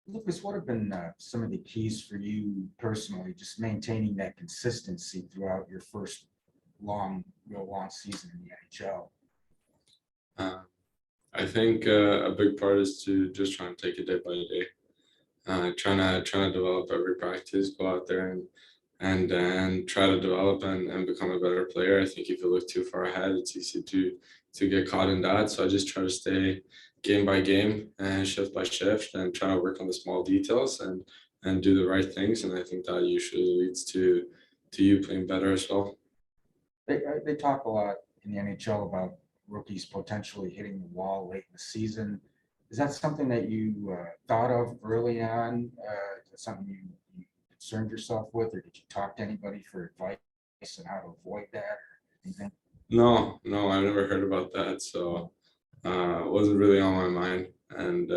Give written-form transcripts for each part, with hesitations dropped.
Lucas, what have been some of the keys for you personally, just maintaining that consistency throughout your first real long season in the NHL? Uh, I think a big part is to just try and take it day by day. Trying to develop every practice, go out there and try to develop and become a better player. I think if you look too far ahead, it's easy to get caught in that. So I just try to stay game by game and shift by shift and try to work on the small details and do the right things. And I think that usually leads to you playing better as well. They talk a lot in the NHL about rookies potentially hitting the wall late in the season. Is that something that you thought of early on? Is that something you concerned yourself with, or did you talk to anybody for advice on how to avoid that or anything? No, I've never heard about that. So it wasn't really on my mind. And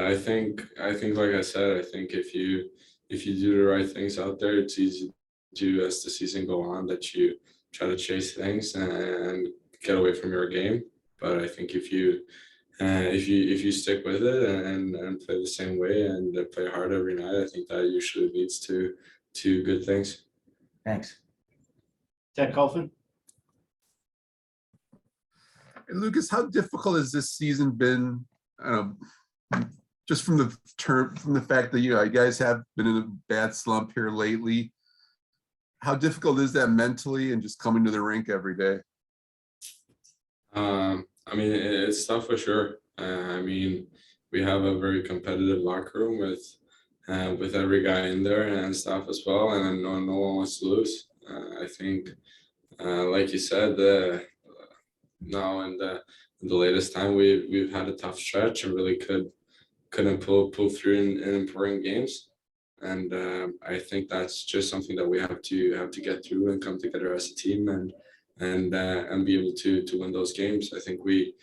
I think like I said, I think if you do the right things out there, it's easy to as the season go on that you try to chase things and get away from your game. But I think if you stick with it and play the same way and play hard every night, I think that usually leads to good things. Thanks. Ted Colfin? And Lucas, how difficult has this season been? I don't know, just from the fact that you guys have been in a bad slump here lately. How difficult is that mentally and just coming to the rink every day? I mean, it's tough for sure. I mean, we have a very competitive locker room with every guy in there and staff as well, and no one wants to lose. I think, like you said, now in the latest time we've had a tough stretch and really couldn't pull through in important games, and I think that's just something that we have to get through and come together as a team and be able to win those games. I think we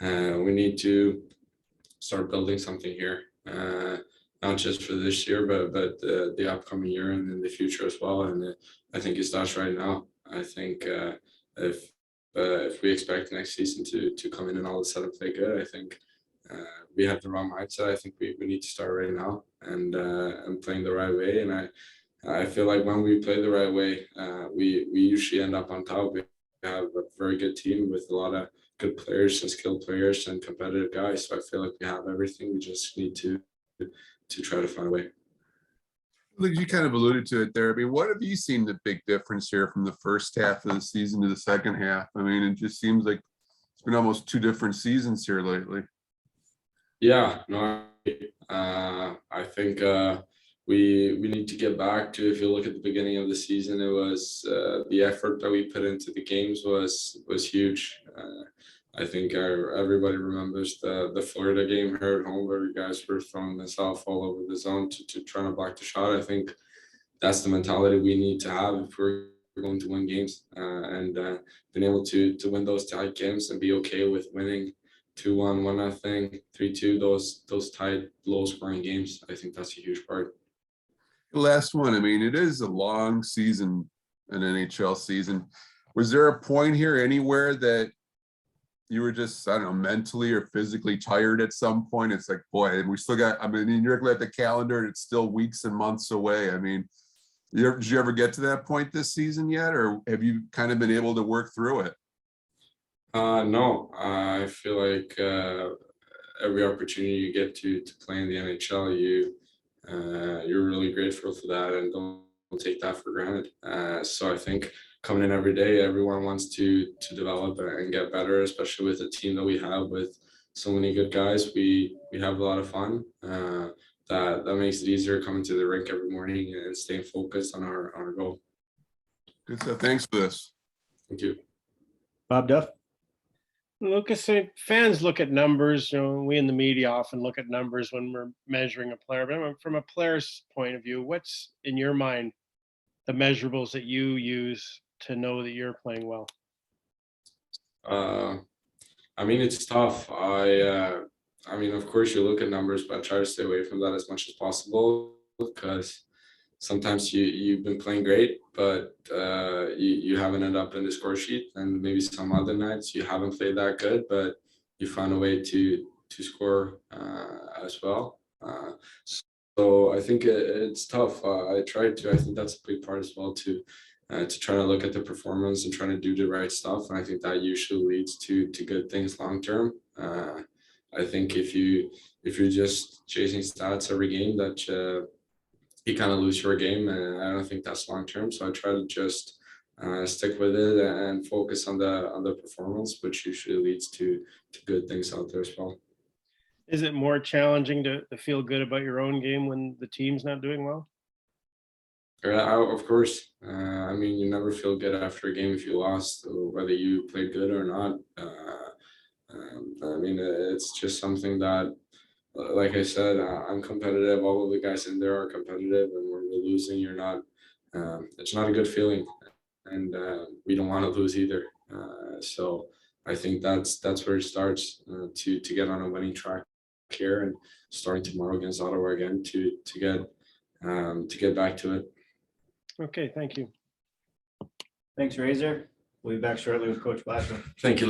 need to start building something here, not just for this year, but the upcoming year and in the future as well. And I think it starts right now. I think if we expect next season to come in and all of a sudden play good, I think we have the wrong mindset. I think we need to start right now and playing the right way. And I feel like when we play the right way, we usually end up on top. We have a very good team with a lot of good players and skilled players and competitive guys. So I feel like we have everything. We just need to try to find a way. Look, you kind of alluded to it there. I mean, what have you seen the big difference here from the first half of the season to the second half? I mean, it just seems like it's been almost two different seasons here lately. Yeah, no, I think we need to get back to, if you look at the beginning of the season, it was the effort that we put into the games was huge. I think everybody remembers the Florida game here at home where you guys were throwing themselves all over the zone to try to block the shot. I think that's the mentality we need to have if we're going to win games, and being able to win those tight games and be okay with winning 2-1, 1-0, 3-2, those tight, low-scoring games. I think that's a huge part. The last one, I mean, it is a long season, an NHL season. Was there a point here anywhere that you were just, I don't know, mentally or physically tired at some point? It's like, boy, we still got, I mean, you're looking at the calendar and it's still weeks and months away. I mean, did you ever get to that point this season yet, or have you kind of been able to work through it? No, I feel like every opportunity you get to play in the NHL, you're really grateful for that and don't take that for granted. So I think coming in every day, everyone wants to develop and get better, especially with the team that we have with so many good guys. We have a lot of fun. That makes it easier coming to the rink every morning and staying focused on our goal. Good stuff. Thanks for this. Thank you. Bob Duff? Lucas, fans look at numbers. We in the media often look at numbers when we're measuring a player. But from a player's point of view, what's in your mind the measurables that you use to know that you're playing well? I mean, it's tough. I mean, of course, you look at numbers, but I try to stay away from that as much as possible because sometimes you've been playing great, but you haven't ended up in the score sheet, and maybe some other nights you haven't played that good, but you found a way to score as well. So I think it's tough. I tried to. I think that's a big part as well to try to look at the performance and trying to do the right stuff. And I think that usually leads to good things long term. I think if you're just chasing stats every game, that you kind of lose your game, and I don't think that's long term. So I try to just stick with it and focus on the performance, which usually leads to good things out there as well. Is it more challenging to feel good about your own game when the team's not doing well? Of course. I mean, you never feel good after a game if you lost, whether you played good or not. I mean, it's just something that, like I said, I'm competitive. All of the guys in there are competitive, and when we're losing, you're not. It's not a good feeling, and we don't want to lose either. So I think that's where it starts to get on a winning track here, and starting tomorrow against Ottawa again to get back to it. Okay, thank you. Thanks, Razor. We'll be back shortly with Coach Blackman. Thank you.